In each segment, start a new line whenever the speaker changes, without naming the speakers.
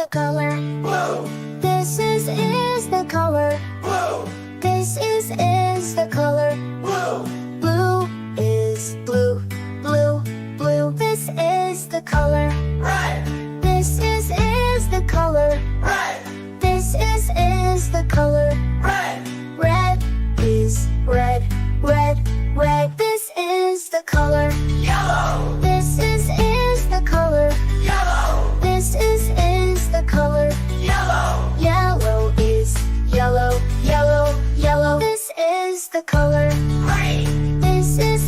the color blue. This is the color blue. This is the color blue. Blue is blue, blue, blue. This is the color red. This is the color red. This is the color red. Red is red, red, red. This is the color yellow. This is the color yellow. This is the color yellow. Yellow is yellow, yellow, yellow. This is the color green. This is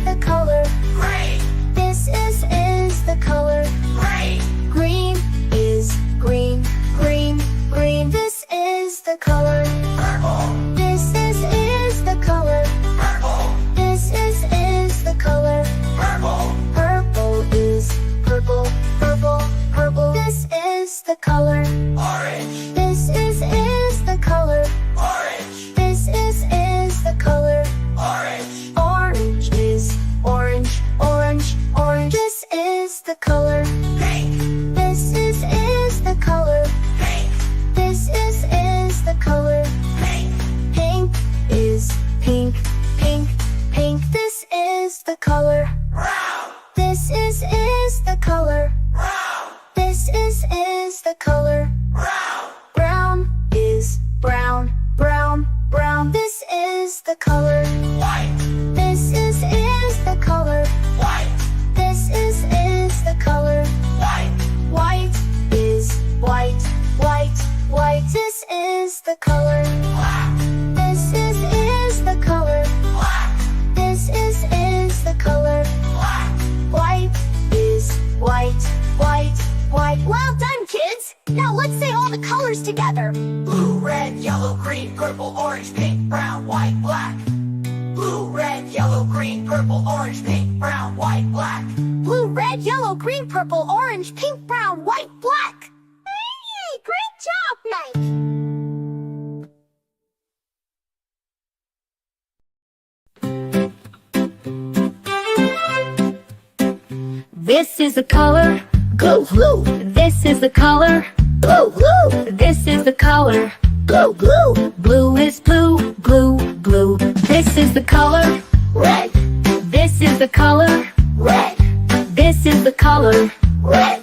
the color green. This is the color green. Green is green, green, green. This is the color purple. This is the color purple. This is the color purple. Purple is purple, purple, purple. This is the color orange. This is the color orange. This is the color orange. Orange is orange, orange, orange. This is the color pink. This is the color pink. This is the color pink. Pink is pink, pink, pink. This is the color brown. This is the color brown. This is the color brown. Brown is brown, brown, brown. This is the color white. This is the color white. This is the color white. White is white, white, white. This is the color black. This is the color black. This is the color black. White is white, white, white. Well done, kids! Now let's say all the colors together. Blue, red, yellow, green, purple, orange, pink, brown, white, black. Blue, red, yellow, green, purple, orange, pink, brown, white, black. Blue, red, yellow, green, purple, orange, pink, brown, white, black. Hey, great job, Mike! This is the color blue, blue. This is the color blue, blue. This is the color blue, blue. Blue is blue, blue, blue. This is the color red. This is the color red. This is the color red.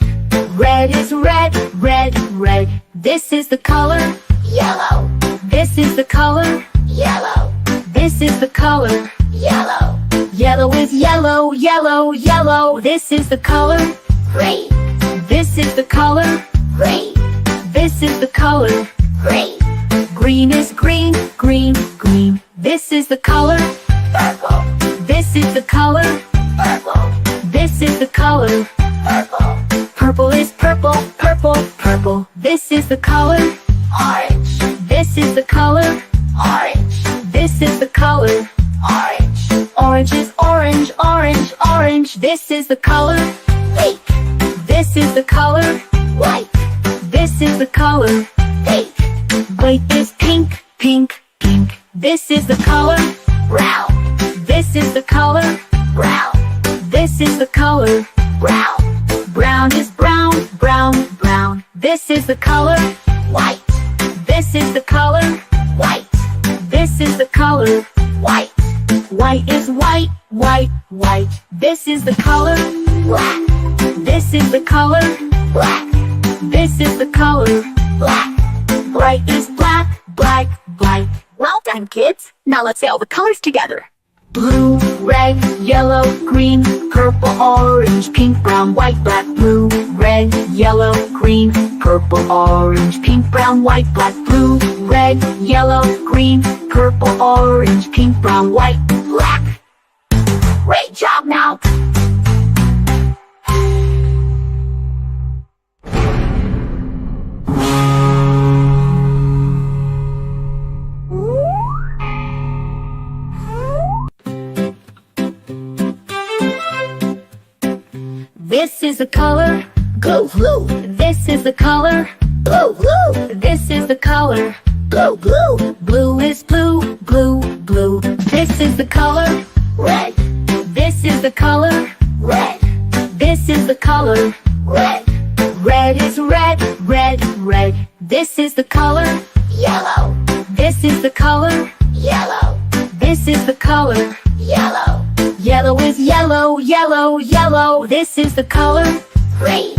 Red is red, red, red. This is the color yellow. This is the color yellow. This is the color yellow. Yellow is yellow, yellow, yellow. This is the color green. This is the color green. This is the color green. Green is green, green, green. This is the color purple. This is the color purple. This is the color purple. Purple is purple, purple, purple. This is the color orange. This is the color orange. This is the color orange. Orange is orange, orange, orange. This is the color pink. This is the color white. This is the color pink. White is pink, pink, pink. This is the color brown. This is the color brown. This is the color brown. Brown is brown, brown, brown. This is the color white. This is the color white. This is the color white. White is white, white, white. This is the color black. This is the color black. This is the color black. Bright is black, black, black. Well done, kids. Now let's say all the colors together. Blue, red, yellow, green, purple, orange, pink, brown, white, black. Blue, red, yellow, green, purple, orange, pink, brown, white, black. Blue, red, yellow, green, purple, orange, pink, brown, white, black. Great job now! This is the color blue, blue. This is the color blue, blue. This is the color blue, blue. Blue is blue, blue, blue. This is the color red. This is the color red. This is the color red. Red is red, red, red, red. This is the color yellow. This is the color yellow. This is the color yellow. Yellow is yellow, yellow, yellow. This is the color green.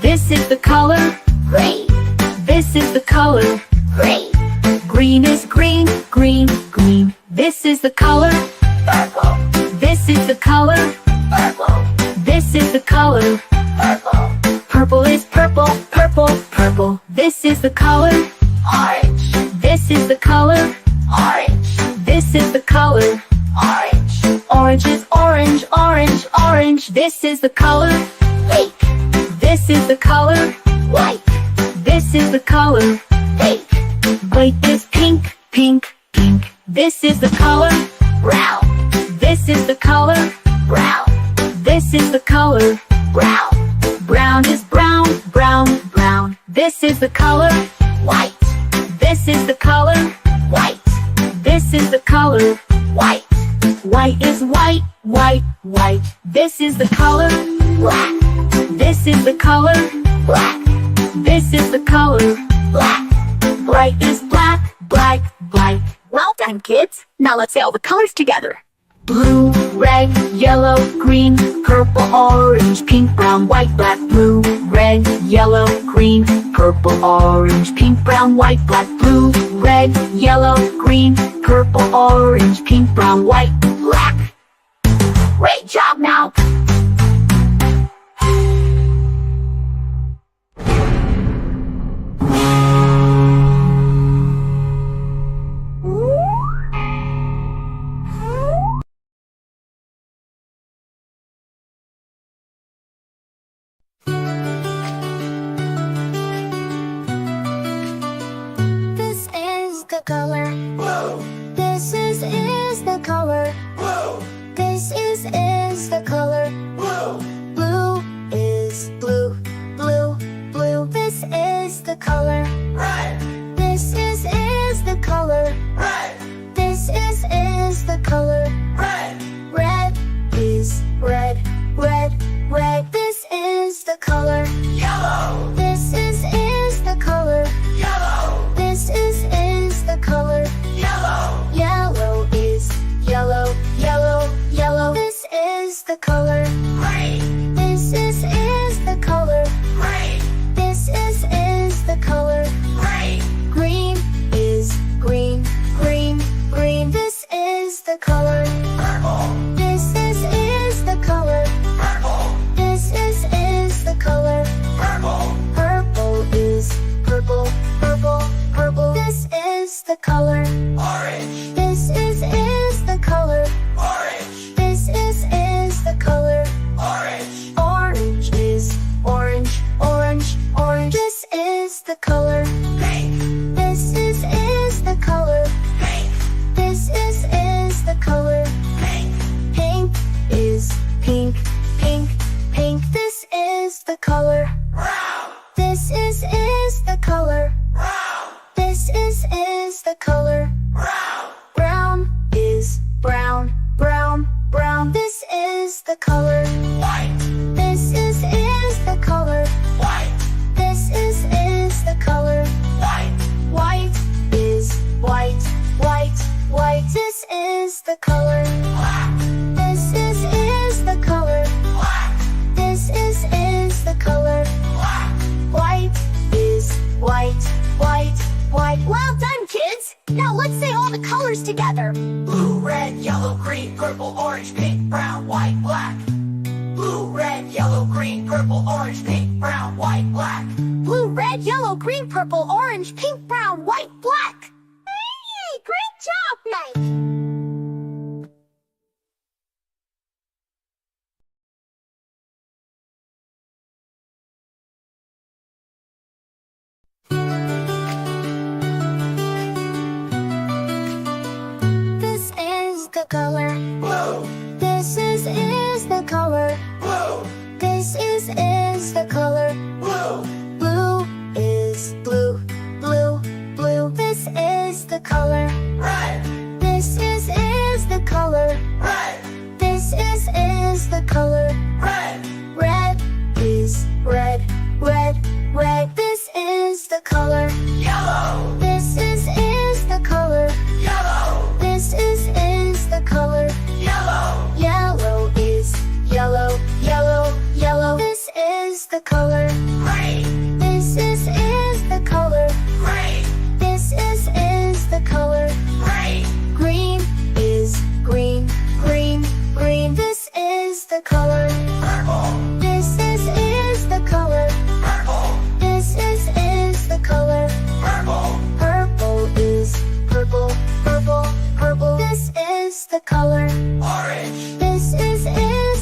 This is the color green. This is the color green. Green is green, green, green. This is the color purple. This is the color purple. This is the color purple. Purple is purple, purple, purple. This is the color orange. This is the color orange. This is the color orange. Orange is orange, orange, orange. This is the color pink. This is the color white. This is the color pink. White is pink, pink, pink. This is the color brown. This is the color brown. This is the color brown. Brown is brown, brown, brown. This is the color white. This is the color white. This is the color white. White is white, white, white. This is the color black. This is the color black. This is the color black. Bright is black, black, black. Well done, kids. Now let's say all the colors together. Blue, red, yellow, green, purple, orange, pink, brown, white, black. Blue, red, yellow, green, purple, orange, pink, brown, white, black. Blue, red, yellow, green, purple, orange, pink, brown, white, black. Great job now. The color blue. This is the color blue. This is the color blue. Blue is blue, blue, blue. This is the color red. This is the color red. This is the color red. Red is red, red, red. This is the color yellow. This is the color yellow. This is the color yellow. Yellow is yellow, yellow, yellow. This is the color green. This is the color green. This is the color green. Green is green, green, green. This is the color purple. This is the color purple. This is the color purple. Purple is purple, purple, purple. This is the color orange. This is the color orange. This is the color orange. Orange is orange, orange, orange. This is the color pink. This is the color pink. This is the color pink. Pink is pink, pink, pink. This is the color brown. This is the color brown. This is the color brown. Brown is brown, brown, brown. This is the color white. This is the color white. This is the color white. White is white, white, white. This is the color black. This is the color black. This is the color black. White is white, white, white. Well done, kids! Now let's say all the colors together. Blue, red, yellow, green, purple, orange, pink, brown, white, black. Blue, red, yellow, green, purple, orange, pink, brown, white, black. Blue, red, yellow, green, purple, orange, pink, brown, white, black. Hey, great job, Mike! The color blue. This is the color blue. This is the color blue. Blue is blue, blue, blue. This is the color red. This is the color red. This is the color red. Red is red, red, red. This is color green. This is the color green. This is the color green. Green is green, green, green. This is the color purple. This is the color purple. This is the color purple. Purple is purple, purple, purple. This is the color orange. This is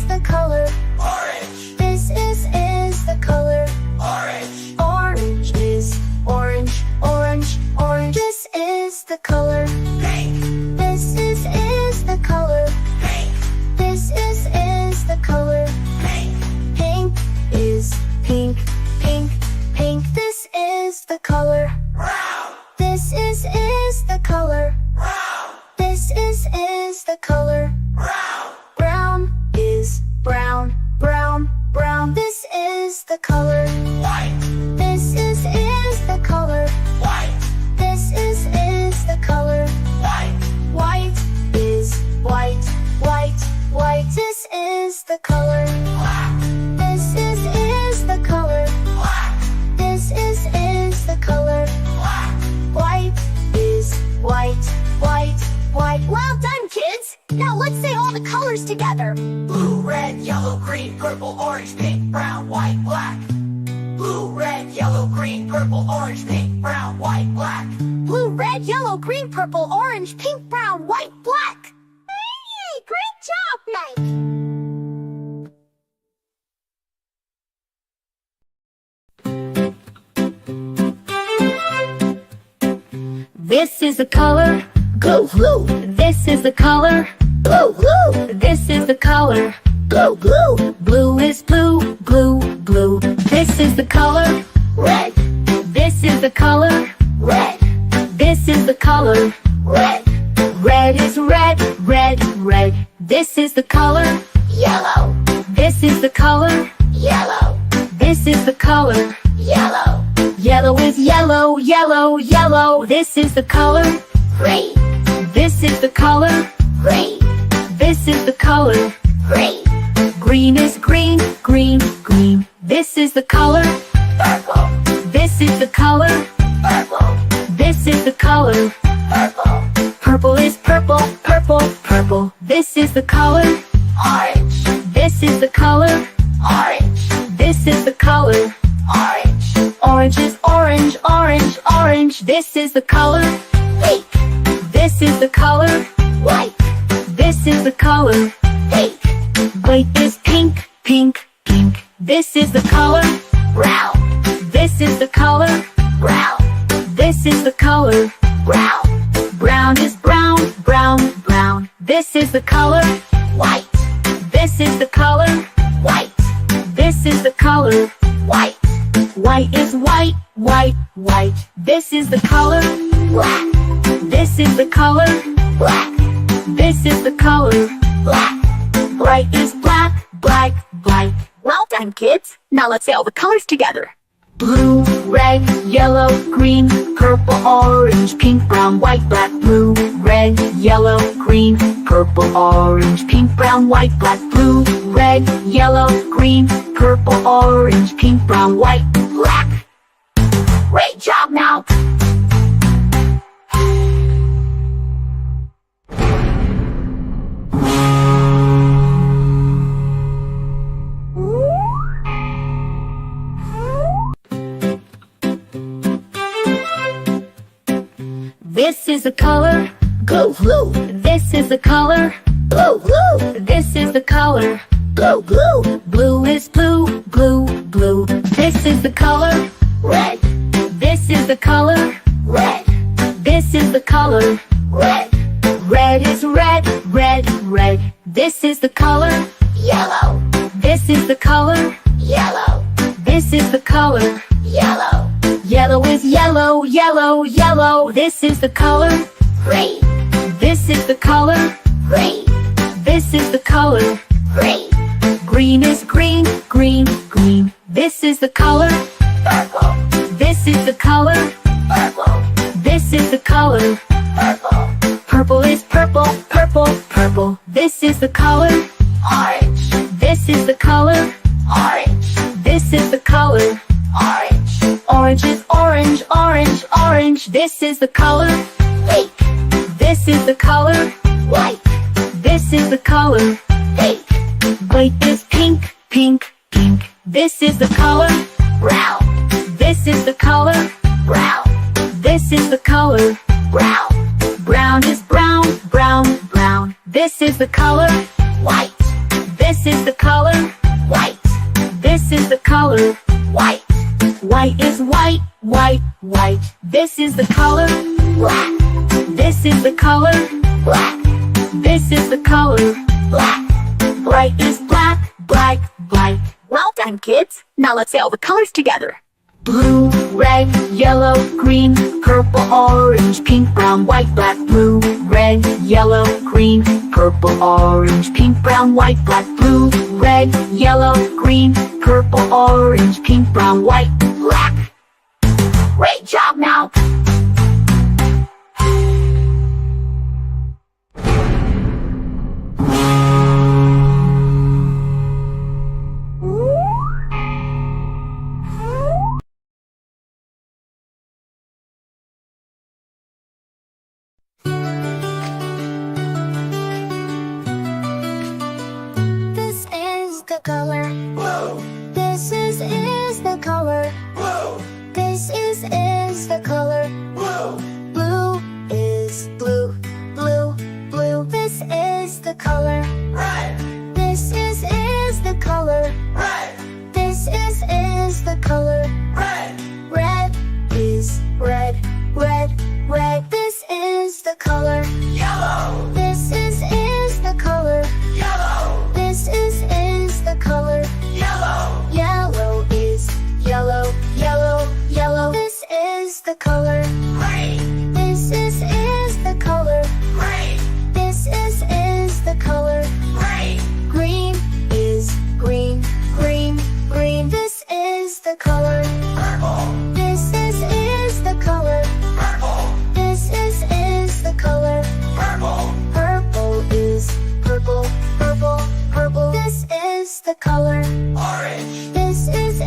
the color orange. This is the color orange. Orange is orange, orange, orange. This is the color pink. This is the color pink. This is the color pink. Pink is pink, pink, pink. This is the color brown. This is the color brown. This is the color brown. Brown is brown, brown, brown. This is the color white. This is the color white. This is the color white. White is white, white, white. This is the color black. This is the color black. This is the color black. White is white, white, white. Well done, kids! Now let's say all the colors together. Blue, red, yellow, green, purple, orange, pink, brown, white, black. Blue, red, yellow, green, purple, orange, pink, brown, white, black. Blue, red, yellow, green, purple, orange, pink, brown, white, black. Hey, great job, Mike! This is the color blue, blue. This is the color blue, blue. This is the color blue, blue. Blue is blue, blue, blue. This is the color red. This is the color red. This is the color red. Red is red, red, red. This is the color yellow. This is the color yellow. This is the color yellow. Yellow is yellow, yellow, yellow. This is the color green. This is the color green. This is the color green. Green is green, green, green. This is the color purple. This is the color purple. This is the color purple. Purple is purple, purple, purple. This is the color orange. This is the color orange. This is the color orange. Orange is orange, orange, orange. This is the color pink. This is the color white. This is the color pink. White is pink, pink, pink. This is the color brown. This is the color brown. This is the color brown. Brown is brown, brown, brown. This is the color white. This is the color white. This is the color white. White is white, white, white. This is the color black. This is the color black. This is the color black. Bright is black, black, black. Well done, kids. Now let's say all the colors together. Blue, red, yellow, green, purple, orange, pink, brown, white, black. Blue, red, yellow, green, purple, orange, pink, brown, white, black. Blue, red, yellow, green, purple, orange, pink, brown, white, black. Great job now! This is the color blue, blue. This is the color blue, blue. This is the color blue, blue. Blue is blue, blue, blue. This is the color red. This is the color red. This is the color red. Red is red, red, red. This is the color yellow. This is the color yellow. This is the color yellow. Yellow is yellow, yellow, yellow. This is the color green. This is the color green. This is the color green. Green is green, green, green. This is the color purple. This is the color purple. This is the color purple. Purple is purple, purple, purple. This is the color orange. This is the color orange. This is the color orange. This is the color pink. This is the color white. This is the color pink. White is pink, pink, pink. This is the color brown. This is the color brown. This is the color brown. Brown is brown, brown, brown. This is the color white. This is the color white. This is the color white. White is white, white, white. This is the color black. This is the color black. This is the color black. Bright is black, black, black. Well done, kids. Now let's say all the colors together. Blue, red, yellow, green, purple, orange, pink, brown, white, black. Blue, red, yellow, green, purple, orange, pink, brown, white, black. Blue, red, yellow, green, purple, orange, pink, brown, white, black. Great job now! The color blue. This is the color blue. This is the color blue. Blue is blue, blue, blue. This is the color red. This is the color red. This is the color red. Red is red, red, red. This is the color yellow. This is the color yellow. This is the color yellow. Yellow is yellow, yellow, yellow. This is the color green. This is the color green. This is the color green. Green is green, green, green. This is the color purple. This is the color purple. This is the color purple. Purple is purple, purple, purple. This is the color orange. This is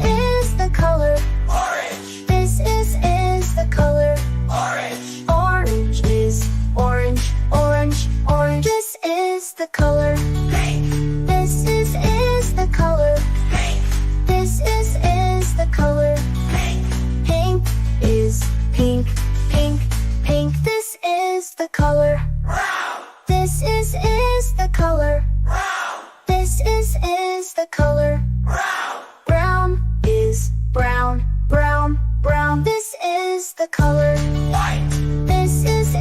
the color orange. This is the color orange. Orange is orange, orange, orange. This is the color pink. This is the color pink. This is the color pink. Pink is pink, pink, pink. This is the color brown. This is the color brown. This is the color brown. Brown is brown, brown, brown. This is the color white. This is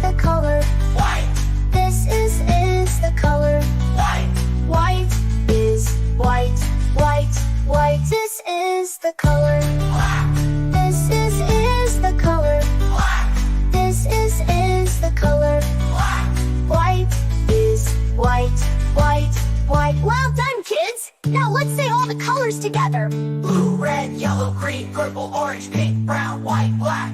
the color white. This is the color white. White is white, white, white. This is the color black. This is the color black. This is the color black. White is white, white, white. Well done, kids! Now let's say all the colors together. Blue, red, yellow, green, purple, orange, pink, brown, white, black.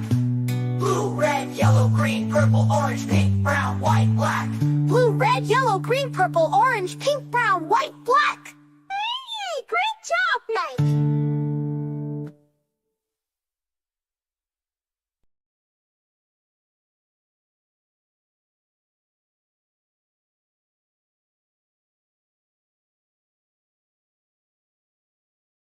Blue, red, yellow, green, purple, orange, pink, brown, white, black. Blue, red, yellow, green, purple, orange, pink, brown, white, black. Hey, great job, Mike!